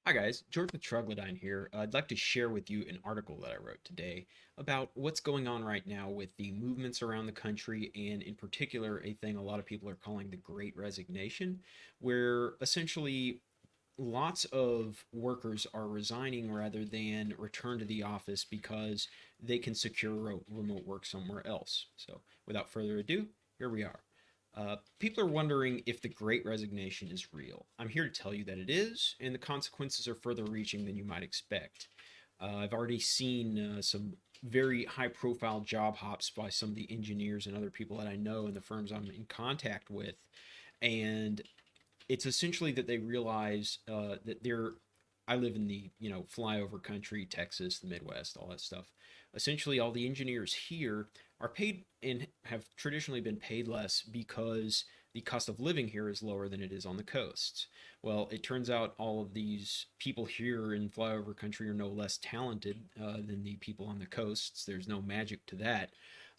Hi guys, George with Troglodyne here. I'd like to share with you an article that I wrote today about what's going on right now with the movements around the country, and in particular, a thing a lot of people are calling the Great Resignation, where essentially lots of workers are resigning rather than return to the office because they can secure remote work somewhere else. So, without further ado, here we are. People are wondering if the Great Resignation is real. I'm here to tell you that it is, and the consequences are further reaching than you might expect. I've already seen some very high profile job hops by some of the engineers and other people that I know in the firms I'm in contact with. And it's essentially that they realize that they're I live in the flyover country, Texas, the Midwest, all that stuff. Essentially, all the engineers here are paid and have traditionally been paid less because the cost of living here is lower than it is on the coasts. Well, it turns out all of these people here in flyover country are no less talented than the people on the coasts. There's no magic to that.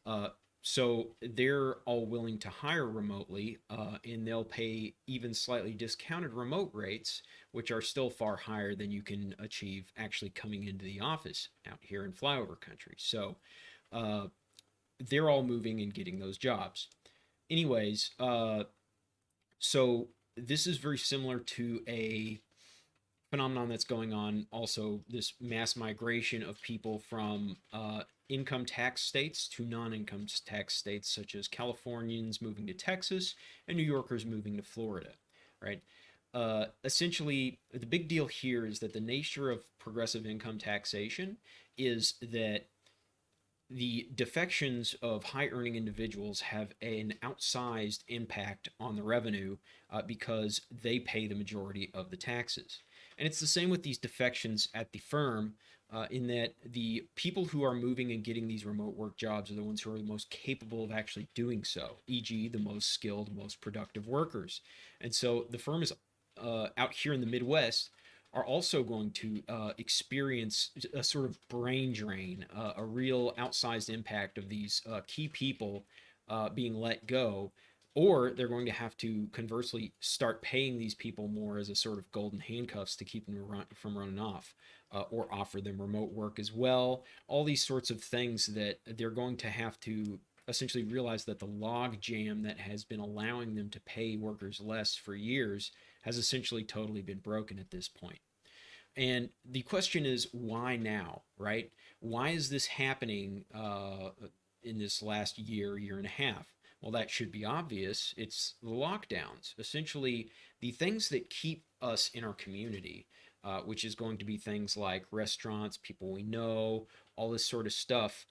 Uh, so they're all willing to hire remotely, and they'll pay even slightly discounted remote rates, which are still far higher than you can achieve actually coming into the office out here in flyover country. So uh, they're all moving and getting those jobs. Anyways, so this is very similar to a phenomenon that's going on also, this mass migration of people from income tax states to non-income tax states, such as Californians moving to Texas and New Yorkers moving to Florida, right? Essentially, the big deal here is that the nature of progressive income taxation is that the defections of high earning individuals have an outsized impact on the revenue because they pay the majority of the taxes. And it's the same with these defections at the firm, in that the people who are moving and getting these remote work jobs are the ones who are the most capable of actually doing so, e.g., the most skilled, most productive workers. And so the firm is out here in the Midwest are also going to experience a sort of brain drain, a real outsized impact of these key people being let go, or they're going to have to conversely start paying these people more as a sort of golden handcuffs to keep them from running off, or offer them remote work as well. All these sorts of things that they're going to have to essentially realize that the log jam that has been allowing them to pay workers less for years has essentially totally been broken at this point. And the question is, why now, right? Why is this happening in this last year, year and a half? Well, that should be obvious. It's the lockdowns. Essentially, the things that keep us in our community, which is going to be things like restaurants, people we know, all this sort of stuff,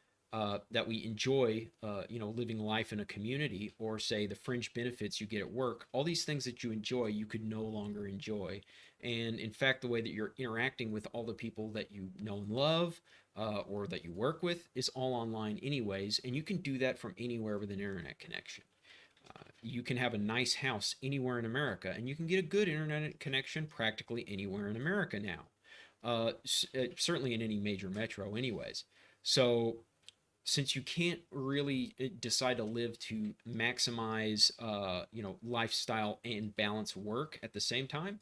that we enjoy, living life in a community, or say the fringe benefits you get at work, all these things that you enjoy, you could no longer enjoy. And in fact, the way that you're interacting with all the people that you know and love, or that you work with, is all online, anyways. And you can do that from anywhere with an internet connection. You can have a nice house anywhere in America, and you can get a good internet connection practically anywhere in America now. Certainly in any major metro, anyways. So since you can't really decide to live to maximize lifestyle and balance work at the same time,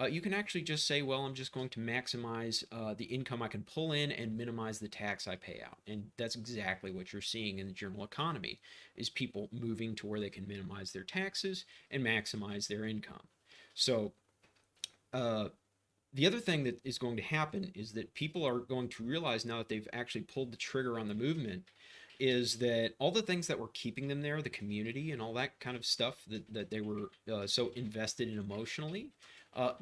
you can actually just say, well, I'm just going to maximize the income I can pull in and minimize the tax I pay out. And that's exactly what you're seeing in the general economy, is people moving to where they can minimize their taxes and maximize their income. So uh, the other thing that is going to happen is that people are going to realize, now that they've actually pulled the trigger on the movement, is that all the things that were keeping them there, the community and all that kind of stuff that they were so invested in emotionally,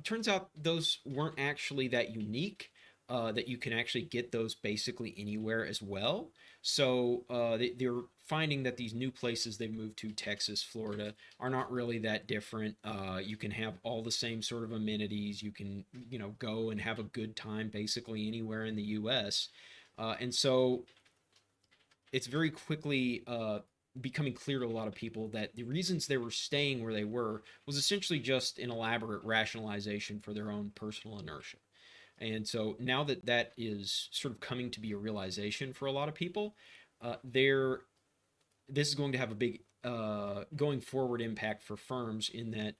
turns out those weren't actually that unique. That you can actually get those basically anywhere as well. So they're finding that these new places they've moved to, Texas, Florida, are not really that different. You can have all the same sort of amenities. You can, go and have a good time basically anywhere in the U.S. And so it's very quickly becoming clear to a lot of people that the reasons they were staying where they were was essentially just an elaborate rationalization for their own personal inertia. And so now that that is sort of coming to be a realization for a lot of people, there this is going to have a big going forward impact for firms, in that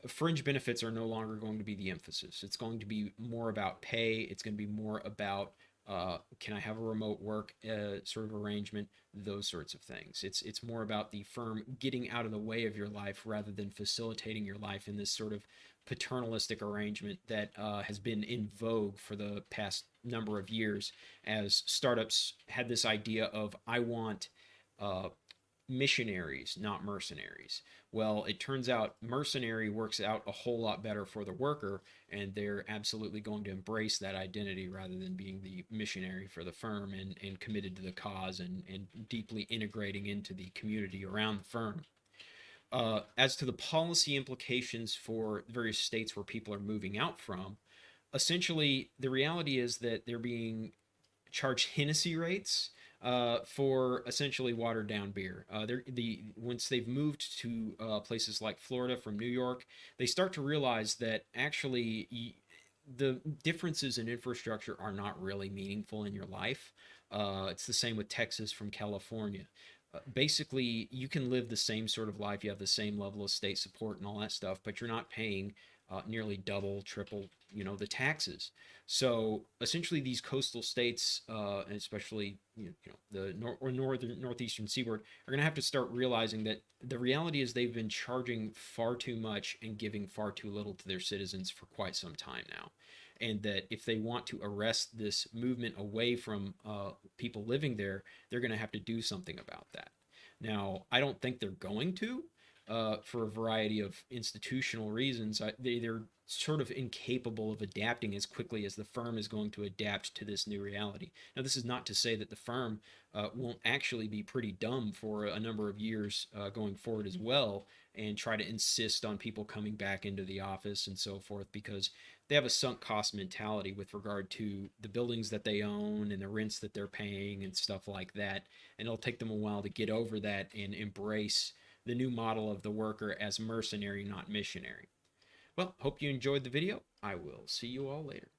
fringe benefits are no longer going to be the emphasis. It's going to be more about pay. It's going to be more about can I have a remote work sort of arrangement, those sorts of things. It's more about the firm getting out of the way of your life rather than facilitating your life in this sort of paternalistic arrangement that has been in vogue for the past number of years as startups had this idea of I want uh, missionaries, not mercenaries. Well, it turns out mercenary works out a whole lot better for the worker, and they're absolutely going to embrace that identity rather than being the missionary for the firm and committed to the cause and deeply integrating into the community around the firm. As to the policy implications for various states where people are moving out from, essentially the reality is that they're being charge Hennessy rates for essentially watered down beer. Once they've moved to places like Florida from New York, they start to realize that actually the differences in infrastructure are not really meaningful in your life. It's the same with Texas from California. Basically, you can live the same sort of life. You have the same level of state support and all that stuff, but you're not paying nearly double, triple, the taxes. So essentially, these coastal states, and especially the northern northeastern seaboard, are going to have to start realizing that the reality is they've been charging far too much and giving far too little to their citizens for quite some time now. And that if they want to arrest this movement away from people living there, they're going to have to do something about that. Now, I don't think they're going to, for a variety of institutional reasons. They're sort of incapable of adapting as quickly as the firm is going to adapt to this new reality. Now, this is not to say that the firm won't actually be pretty dumb for a number of years going forward as well and try to insist on people coming back into the office and so forth because they have a sunk cost mentality with regard to the buildings that they own and the rents that they're paying and stuff like that. And it'll take them a while to get over that and embrace the new model of the worker as mercenary, not missionary. Well, hope you enjoyed the video. I will see you all later.